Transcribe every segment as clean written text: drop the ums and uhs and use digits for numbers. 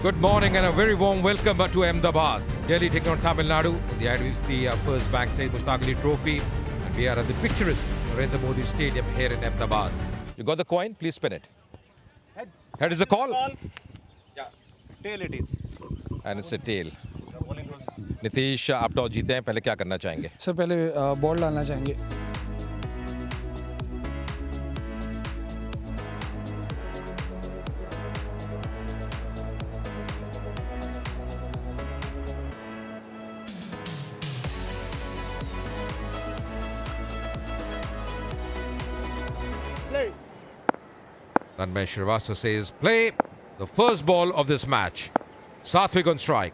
Good morning and a very warm welcome to Ahmedabad. Delhi taking on Tamil Nadu in the IDFC First Bank Saeed Mushtaq Ali Trophy. And we are at the picturesque Narendra Modi Stadium here in Ahmedabad. You got the coin? Please spin it. Heads. Head is the call? Yeah. Tail it is. And it's a tail. Nitish आप toss जीते हैं, पहले क्या करना चाहेंगे? Sir पहले ball डालना चाहेंगे. Ranmesh Shrivastava says play the first ball of this match. Sathwik on strike.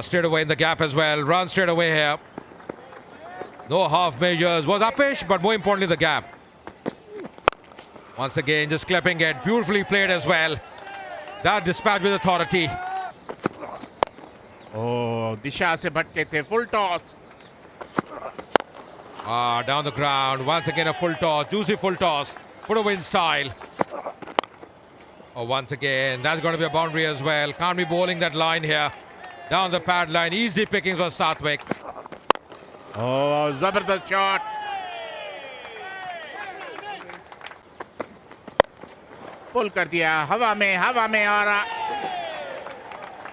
Straight away in the gap as well. Run straight away here. No half measures. Was uppish, but more importantly the gap. Once again just clipping it. Beautifully played as well. That dispatch with authority. Oh, दिशा से भटके थे. Full toss. Down the ground. Once again a full toss. Juicy full toss. Put away in style. Once again, that's going to be a boundary as well. Can't be bowling that line here. Down the pad line. Easy pickings for Sathwik. Oh, जबरदस्त shot. पुल कर दिया हवा में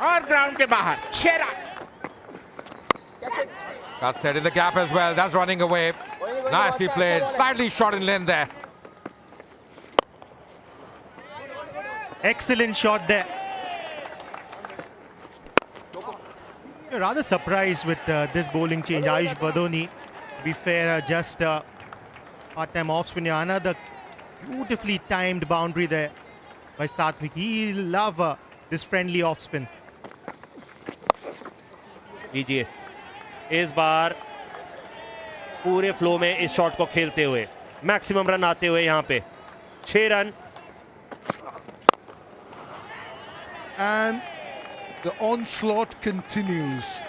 और ground के बाहर. 6 run. Got set in the gap as well. That's running away. Nicely played. Slightly short in length there. Excellent shot there. You're rather surprised with this bowling change. Ayush Badoni, to be fair, just part-time off-spin. Another beautifully timed boundary there by Sathwik. He love this friendly off-spin. लीजिए इस बार पूरे flow में इस shot को खेलते हुए maximum run आते हुए यहां पे 6 run. And the onslaught continues.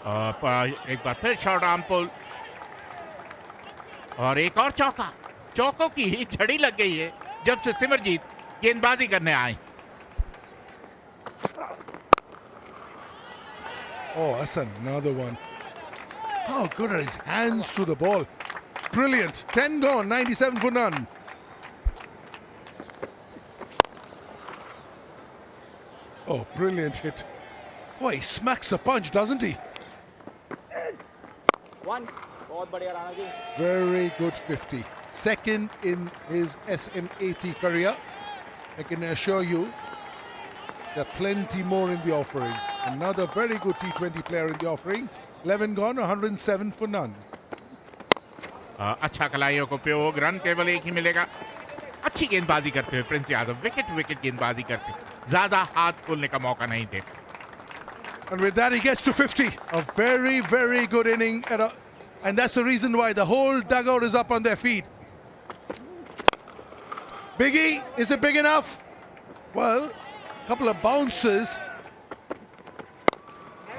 एक बार फिर शॉट आर्म पुल और एक और चौका. चौकों की ही झड़ी लग गई है जब से सिमरजीत गेंदबाजी करने आए. Oh, that's another one. How good are his hands to the ball. Brilliant. 10 gone, 97 for none. Oh, brilliant hit. Boy, he smacks a punch, doesn't he? One. बहुत बढ़िया Rana ji. Very good 50. Second in his SM80 career. I can assure you there are plenty more in the offering. Another very good T20 player in the offering. 11 gone, 107 for none. अच्छा खिलाड़ियों को उपयोग. Run केवल एक ही मिलेगा. अच्छी गेंदबाजी करते हुए प्रिंस यादव. विकेट गेंदबाजी करते. ज्यादा हाथ खोलने का मौका नहीं देते. And with that he gets to 50. A very, very good inning. And that's the reason why the whole dugout is up on their feet. Biggie, is it big enough? Well, a couple of bounces.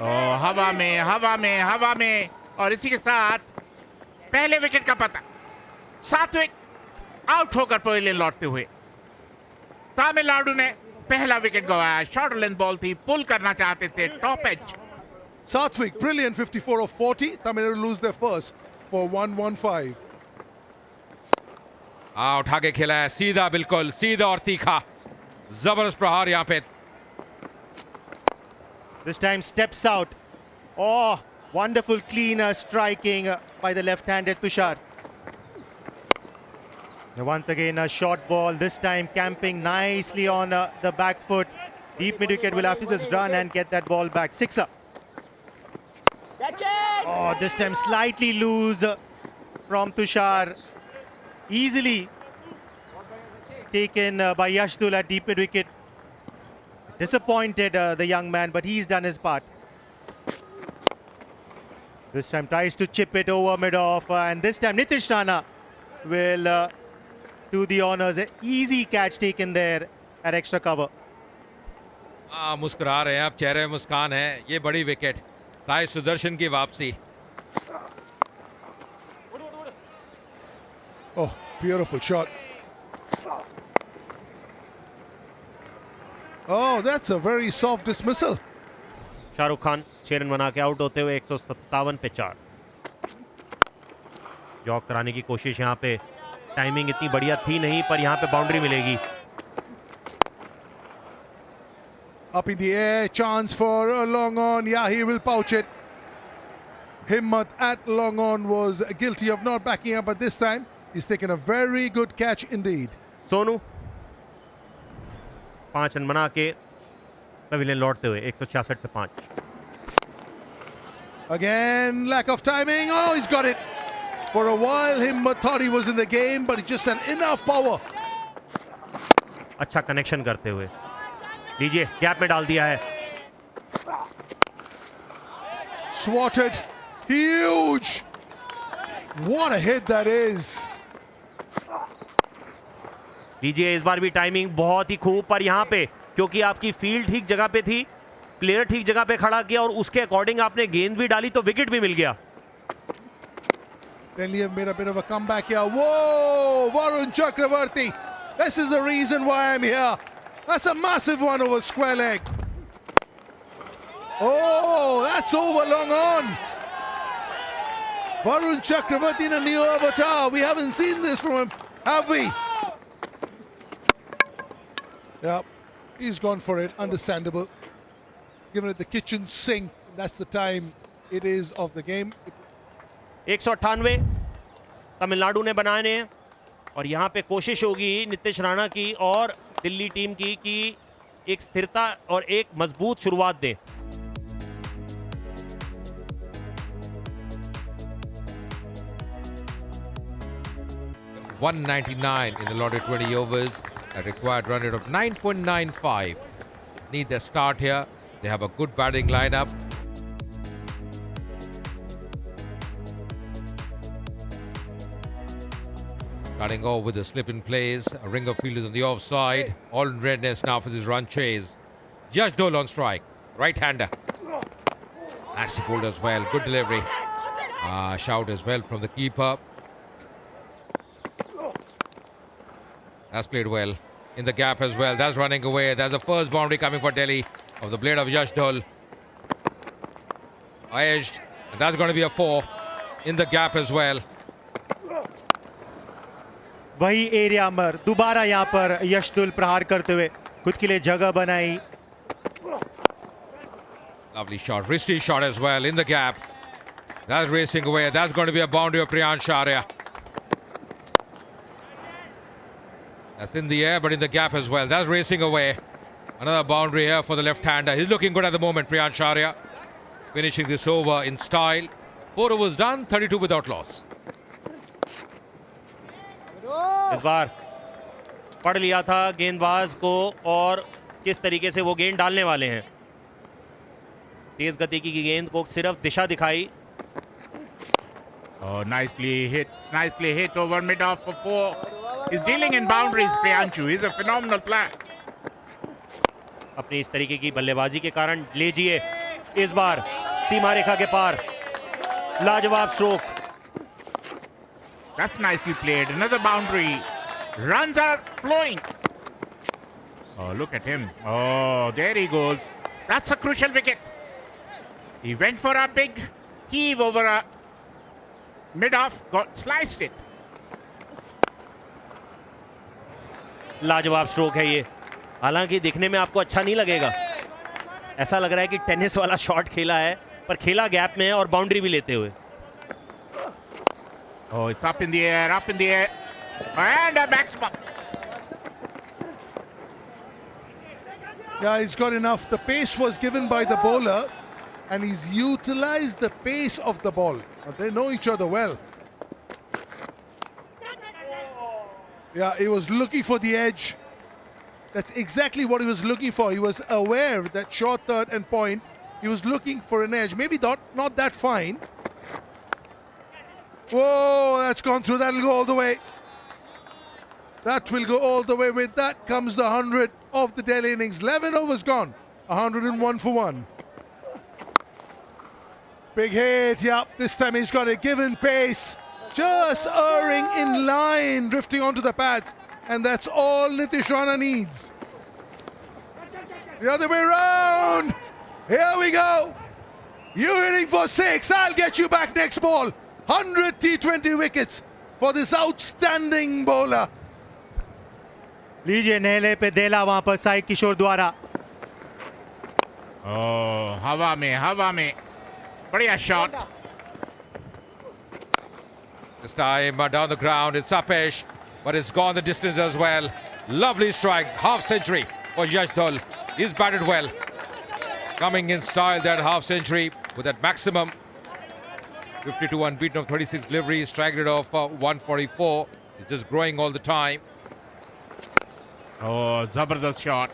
हवा में और इसी के साथ पहले wicket का पता. सात्विक आउट होकर पवेलियन लौटते हुए. तमिलनाडु ने पहला विकेट गवाया. शॉर्ट लेंथ बॉल थी. पुल करना चाहते थे. Top edge. Sathwik, brilliant 54 of 40. Tamil Nadu lose their first for 115. उठा के खेला है सीधा, बिल्कुल सीधा और तीखा. जबरदस्त प्रहार यहाँ पे. This time steps out. Oh, wonderful clean striking by the left-handed Tushar. Once again a short ball, this time camping nicely on the back foot. Deep mid-wicket will have to just run and get that ball back. Sixer. Catch it. Oh, this time slightly loose from Tushar. Easily taken by Yashdul at deep mid-wicket. Disappointed the young man, but he's done his part. This time tries to chip it over mid-off, and this time Nitish Rana will do the honours. Easy catch taken there at extra cover. मुस्कुरा रहे हैं आप, चेहरे में मुस्कान है. ये बड़ी wicket. Sai Sudarshan की वापसी. Oh, beautiful shot. Oh, that's a very soft dismissal. Shahrukh Khan 6 run बना के आउट होते हुए 157 पे 4। जॉक कराने की कोशिश यहाँ पे, टाइमिंग इतनी बढ़िया थी नहीं, पर यहाँ पे बाउंड्री मिलेगी। Up in the air, chance for a long on. Yeah, he will pouch it. Himmat at long on was guilty of not backing up, but this time he's taken a very good catch indeed. Sonu 5 run बना के pavilion लौटते हुए 166 पे 5। Again, lack of timing. Oh, he's got it. For a while, Himmat thought he was in the game, but just an enough power. अच्छा connection करते हुए लीजिए, gap में डाल दिया है। Swatted. Huge. What a hit that is. लीजिए, इस बार भी टाइमिंग बहुत ही खूब, पर यहाँ पे क्योंकि आपकी फील्ड ठीक जगह पे थी, प्लेयर ठीक जगह पे खड़ा किया और उसके अकॉर्डिंग आपने गेंद भी डाली तो विकेट भी मिल गया। Delhi have made a bit of a comeback here. Whoa, Varun Chakravarti. This is the reason why I'm here. That's a massive one over square leg. Oh, that's over long on. Varun Chakravarti in a new avatar. We haven't seen this from him, have we? Yeah, he's gone for it. Understandable. Given it the kitchen sink. That's the time it is of the game. 198 Tamil Nadu ने बनाने हैं और यहाँ पे कोशिश होगी नीतीश राणा की और दिल्ली टीम की कि एक स्थिरता और एक मजबूत शुरुआत दें। $199 in the allotted 20 overs. A required run rate of 9.95. Need their start here. They have a good batting lineup. Starting off with a slip in place. A ringer field is on the offside. All in readiness now for this run chase. Just Dole on strike. Right-hander. Nicely pulled as well. Good delivery. Shout as well from the keeper. That's played well. In the gap as well. That's running away. That's the first boundary coming for Delhi of the blade of Yash Dole. Edged. And that's going to be a 4. In the gap as well. वही area पर दोबारा यहाँ पर यशदुल प्रहार करते हुए खुद के लिए जगह बनाई। Lovely shot. Risky shot as well in the gap. That's racing away. That's going to be a boundary of Priyansh Arya. That's in the air, but in the gap as well. That's racing away. Another boundary here for the left-hander. He's looking good at the moment, Priyansh Arya. Finishing this over in style. 4 overs done, 32 without loss. इस बार पढ़ लिया था गेंदबाज को और किस तरीके से वो गेंद डालने वाले हैं। तेज गति की गेंद को सिर्फ दिशा दिखाई। Oh, nicely hit over mid off for 4. He's dealing in boundaries, Priyanshu. He's a phenomenal player. अपनी इस तरीके की बल्लेबाजी के कारण लीजिए, इस बार सीमा रेखा के पार लाजवाब stroke. That's nicely played. Another boundary. Runs are flowing. Oh, look at him. Oh, there he goes. That's a crucial wicket. He went for a big heave over a mid-off, sliced it. लाजवाब stroke है ये, हालांकि दिखने में आपको अच्छा नहीं लगेगा। ऐसा लग रहा है कि टेनिस वाला शॉट खेला है, पर खेला गैप में है और बाउंड्री भी लेते हुए। Oh, it's up in the air, and a backspin. Yeah, he's got enough. The pace was given by the bowler, and he's utilized the pace of the ball. They know each other well. Yeah, he was looking for the edge. That's exactly what he was looking for. He was aware that short third and point, he was looking for an edge. Maybe not that fine. Whoa, that's gone through. That'll go all the way. That will go all the way. With that comes the 100 of the Delhi innings. 11 overs gone. 101 for 1. Big hit. Yeah, this time he's got a given pace. Just erring in line, drifting onto the pads. And that's all Nitish Rana needs. The other way round. Here we go. You're hitting for 6. I'll get you back next ball. 100 T20 wickets for this outstanding bowler. लीजिए नेले पे देला वहां पर साई किशोर द्वारा. ओह, हवा में बढ़िया shot. This time down the ground, it's Apesh, but it's gone the distance as well. Lovely strike, half century for Yash Dul. He's batted well. Coming in style, that half century with that maximum. 52 unbeaten of 36 deliveries, strike rate of 144. It's just growing all the time. ओह, जबरदस्त shot.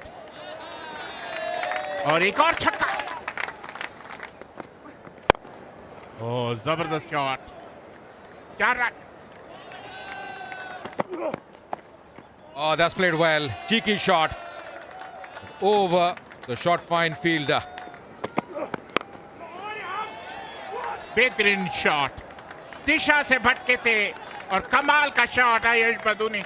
और एक और छक्का. ओह, जबरदस्त shot. 4 run. Oh, that's played well. Cheeky shot over the short fine fielder. बेहतरीन shot. दिशा से भटके थे और कमाल का शॉट आयुष बधू ने.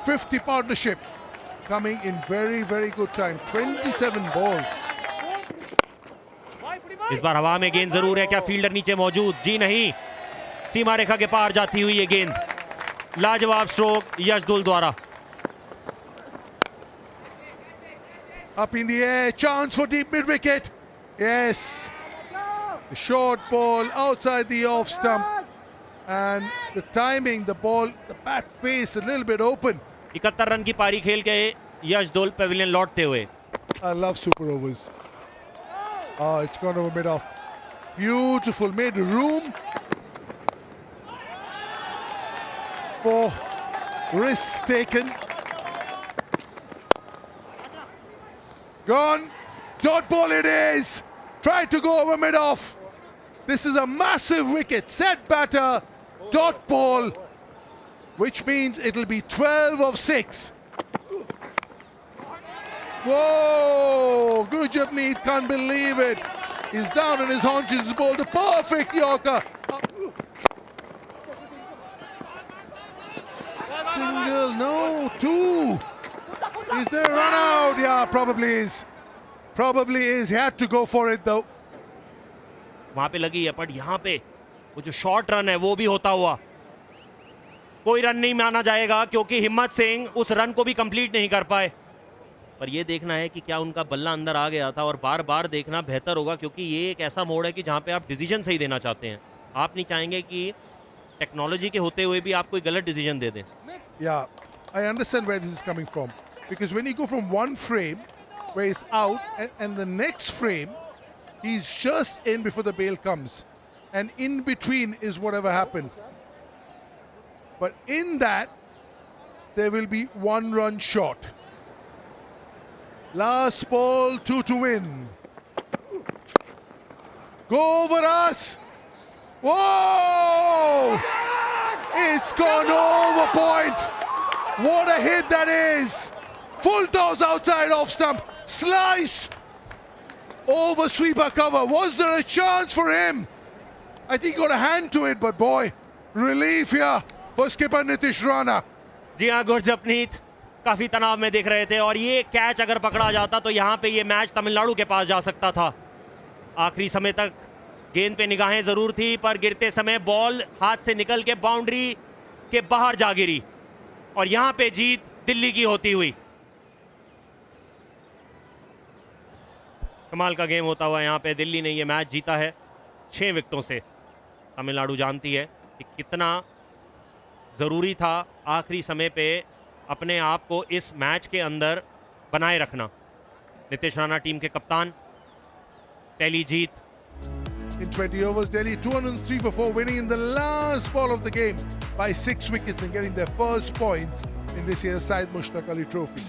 50 partnership coming in very, very good time. 27 balls. इस बार हवा में गेंद जरूर है. क्या फील्डर नीचे मौजूद? जी नहीं. सीमा रेखा के पार जाती हुई ये गेंद. लाजवाब स्ट्रोक यश दुल द्वारा. Up in the air, chance for deep mid wicket. Yes, the short ball outside the off stump, and the timing, the ball, the bat face a little bit open. 71 run की पारी खेल के यश दुल Pavilion लौटते हुए. I love super overs. Oh, it's gone over mid off. Beautiful, made room for risks taken. Gone. Dot ball it is. Tried to go over mid off. This is a massive wicket. Set batter. Dot ball. Which means it'll be 12 of 6. Whoa! Gurjapneet can't believe it. He's down on his haunches. He's bowled a perfect Yorker. Single, no, 2. Is there a run out? Yeah, probably is. Probably is. He had to go for it though. वहां पे लगी है, पर यहाँ पे वो जो short run है वो भी होता हुआ कोई रन नहीं माना जाएगा, क्योंकि हिम्मत सिंह उस रन को भी कंप्लीट नहीं कर पाए. पर ये देखना है कि क्या उनका बल्ला अंदर आ गया था, और बार बार देखना बेहतर होगा, क्योंकि ये एक ऐसा मोड़ है कि जहाँ पे आप डिसीजन सही देना चाहते हैं. आप नहीं चाहेंगे कि टेक्नोलॉजी के होते हुए भी आप कोई गलत डिसीजन दे दें. Yeah, I understand where this is coming from. Because when you go from one frame where he's out and the next frame, he's just in before the bail comes. And in between is whatever happened. But in that, there will be 1 run short. Last ball, 2 to win. Go over us. Whoa! It's gone over point. What a hit that is. Full toss outside off stump. Slice. Over sweeper cover. Was there a chance for him? I think he got a hand to it, but boy, relief here for skipper Nitish Rana. जी हाँ, गुरजपनीत काफी तनाव में दिख रहे थे, और ये catch अगर पकड़ा जाता तो यहाँ पे ये मैच तमिलनाडु के पास जा सकता था. आखिरी समय तक गेंद पे निगाहें जरूर थी, पर गिरते समय बॉल हाथ से निकल के बाउंड्री के बाहर जा गिरी, और यहाँ पे जीत दिल्ली की होती हुई. कमाल का गेम होता हुआ यहाँ पे दिल्ली ने ये मैच जीता है 6 विकेटों से. तमिलनाडु जानती है कि कितना ज़रूरी था आखिरी समय पे अपने आप को इस मैच के अंदर बनाए रखना. नितिश राणा टीम के कप्तान. पहली जीत. In 20 overs, Delhi 203 for 4, winning in the last ball of the game by 6 wickets and getting their first points in this year's Syed Mushtaq Ali Trophy.